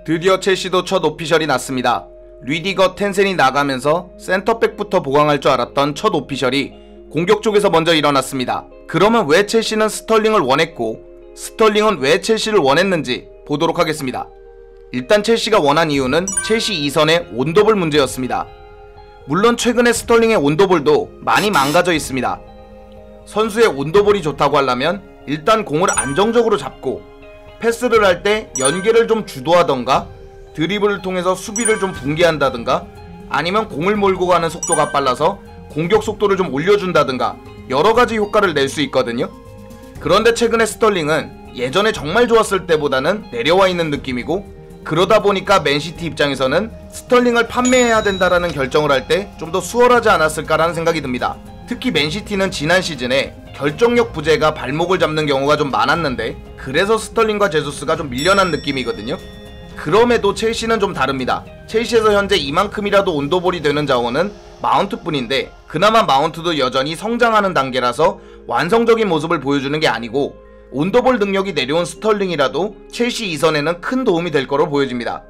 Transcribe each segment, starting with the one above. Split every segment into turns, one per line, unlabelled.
드디어 첼시도 첫 오피셜이 났습니다. 르디거 텐센이 나가면서 센터백부터 보강할 줄 알았던 첫 오피셜이 공격 쪽에서 먼저 일어났습니다. 그러면 왜 첼시는 스털링을 원했고 스털링은 왜 첼시를 원했는지 보도록 하겠습니다. 일단 첼시가 원한 이유는 첼시 이선의 온더볼 문제였습니다. 물론 최근에 스털링의 온더볼도 많이 망가져 있습니다. 선수의 온더볼이 좋다고 하려면 일단 공을 안정적으로 잡고 패스를 할 때 연계를 좀 주도하던가 드리블을 통해서 수비를 좀 붕괴한다든가 아니면 공을 몰고 가는 속도가 빨라서 공격 속도를 좀 올려준다든가 여러가지 효과를 낼 수 있거든요. 그런데 최근에 스털링은 예전에 정말 좋았을 때보다는 내려와 있는 느낌이고, 그러다 보니까 맨시티 입장에서는 스털링을 판매해야 된다라는 결정을 할 때 좀 더 수월하지 않았을까라는 생각이 듭니다. 특히 맨시티는 지난 시즌에 결정력 부재가 발목을 잡는 경우가 좀 많았는데 그래서 스털링과 제수스가 좀 밀려난 느낌이거든요. 그럼에도 첼시는 좀 다릅니다. 첼시에서 현재 이만큼이라도 온더볼이 되는 자원은 마운트뿐인데 그나마 마운트도 여전히 성장하는 단계라서 완성적인 모습을 보여주는 게 아니고, 온더볼 능력이 내려온 스털링이라도 첼시 이선에는 큰 도움이 될 거로 보여집니다.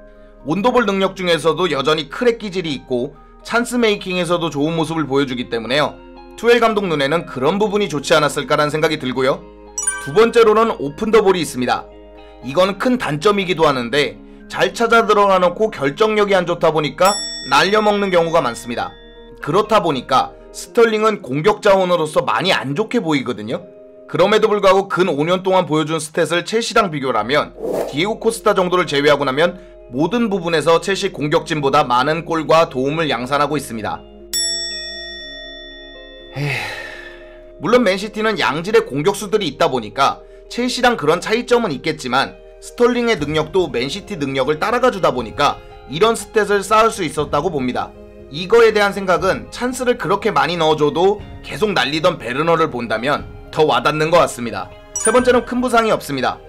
온더볼 능력 중에서도 여전히 크랙 기질이 있고 찬스 메이킹에서도 좋은 모습을 보여주기 때문에요. 투엘 감독 눈에는 그런 부분이 좋지 않았을까라는 생각이 들고요. 두 번째로는 오픈 더 볼이 있습니다. 이건 큰 단점이기도 하는데 잘 찾아 들어가 놓고 결정력이 안 좋다 보니까 날려먹는 경우가 많습니다. 그렇다 보니까 스털링은 공격 자원으로서 많이 안 좋게 보이거든요. 그럼에도 불구하고 근 5년 동안 보여준 스탯을 첼시랑 비교를 하면 디에고 코스타 정도를 제외하고 나면 모든 부분에서 첼시 공격진보다 많은 골과 도움을 양산하고 있습니다. 물론 맨시티는 양질의 공격수들이 있다 보니까 첼시랑 그런 차이점은 있겠지만 스털링의 능력도 맨시티 능력을 따라가 주다 보니까 이런 스탯을 쌓을 수 있었다고 봅니다. 이거에 대한 생각은 찬스를 그렇게 많이 넣어줘도 계속 날리던 베르너를 본다면 더 와닿는 것 같습니다. 세 번째는 큰 부상이 없습니다.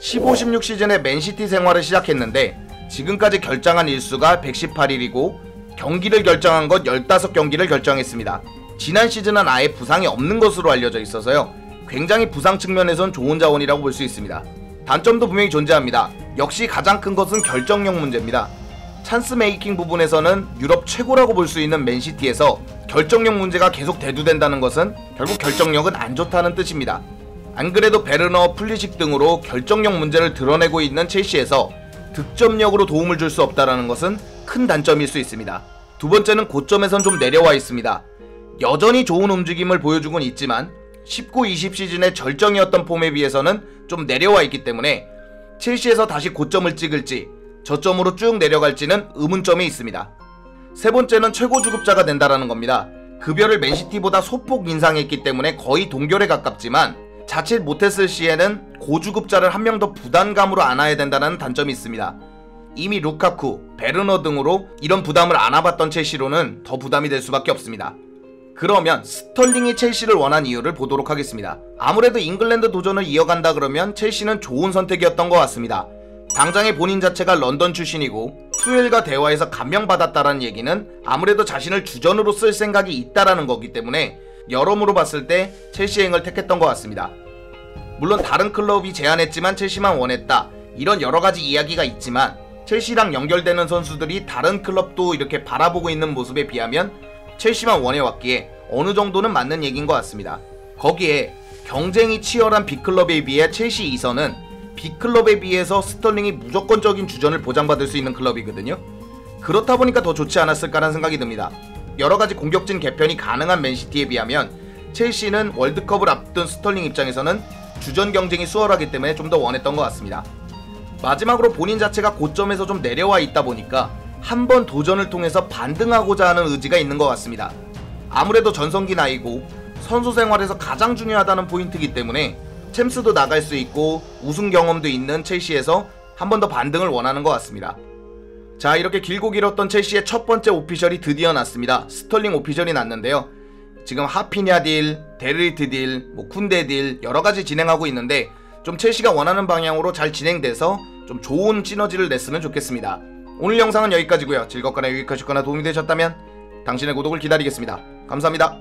15-16 시즌에 맨시티 생활을 시작했는데 지금까지 결장한 일수가 118일이고 경기를 결정한 것 15경기를 결정했습니다. 지난 시즌은 아예 부상이 없는 것으로 알려져 있어서요. 굉장히 부상 측면에선 좋은 자원이라고 볼 수 있습니다. 단점도 분명히 존재합니다. 역시 가장 큰 것은 결정력 문제입니다. 찬스 메이킹 부분에서는 유럽 최고라고 볼 수 있는 맨시티에서 결정력 문제가 계속 대두된다는 것은 결국 결정력은 안 좋다는 뜻입니다. 안 그래도 베르너, 풀리식 등으로 결정력 문제를 드러내고 있는 첼시에서 득점력으로 도움을 줄 수 없다는 것은 큰 단점일 수 있습니다. 두 번째는 고점에선 좀 내려와 있습니다. 여전히 좋은 움직임을 보여주곤 있지만 19-20 시즌의 절정이었던 폼에 비해서는 좀 내려와 있기 때문에 첼시에서 다시 고점을 찍을지 저점으로 쭉 내려갈지는 의문점이 있습니다. 세 번째는 최고 주급자가 된다라는 겁니다. 급여를 맨시티보다 소폭 인상했기 때문에 거의 동결에 가깝지만 자칫 못했을 시에는 고주급자를 한 명 더 부담감으로 안아야 된다는 단점이 있습니다. 이미 루카쿠, 베르너 등으로 이런 부담을 안아봤던 첼시로는 더 부담이 될 수밖에 없습니다. 그러면 스털링이 첼시를 원한 이유를 보도록 하겠습니다. 아무래도 잉글랜드 도전을 이어간다 그러면 첼시는 좋은 선택이었던 것 같습니다. 당장의 본인 자체가 런던 출신이고 투엘과 대화에서 감명받았다라는 얘기는 아무래도 자신을 주전으로 쓸 생각이 있다라는 거기 때문에 여러모로 봤을 때 첼시행을 택했던 것 같습니다. 물론 다른 클럽이 제안했지만 첼시만 원했다, 이런 여러가지 이야기가 있지만 첼시랑 연결되는 선수들이 다른 클럽도 이렇게 바라보고 있는 모습에 비하면 첼시만 원해왔기에 어느 정도는 맞는 얘기인 것 같습니다. 거기에 경쟁이 치열한 B클럽에 비해 첼시 이선은 B클럽에 비해서 스털링이 무조건적인 주전을 보장받을 수 있는 클럽이거든요. 그렇다 보니까 더 좋지 않았을까라는 생각이 듭니다. 여러가지 공격진 개편이 가능한 맨시티에 비하면 첼시는 월드컵을 앞둔 스털링 입장에서는 주전 경쟁이 수월하기 때문에 좀 더 원했던 것 같습니다. 마지막으로 본인 자체가 고점에서 좀 내려와 있다 보니까 한번 도전을 통해서 반등하고자 하는 의지가 있는 것 같습니다. 아무래도 전성기 나이고 선수 생활에서 가장 중요하다는 포인트이기 때문에 챔스도 나갈 수 있고 우승 경험도 있는 첼시에서 한 번 더 반등을 원하는 것 같습니다. 자, 이렇게 길고 길었던 첼시의 첫 번째 오피셜이 드디어 났습니다. 스털링 오피셜이 났는데요. 지금 하피냐 딜, 데르리트 딜, 쿤데 딜 여러가지 진행하고 있는데 좀 첼시가 원하는 방향으로 잘 진행돼서 좀 좋은 시너지를 냈으면 좋겠습니다. 오늘 영상은 여기까지고요. 즐겁거나 유익하셨거나 도움이 되셨다면 당신의 구독을 기다리겠습니다. 감사합니다.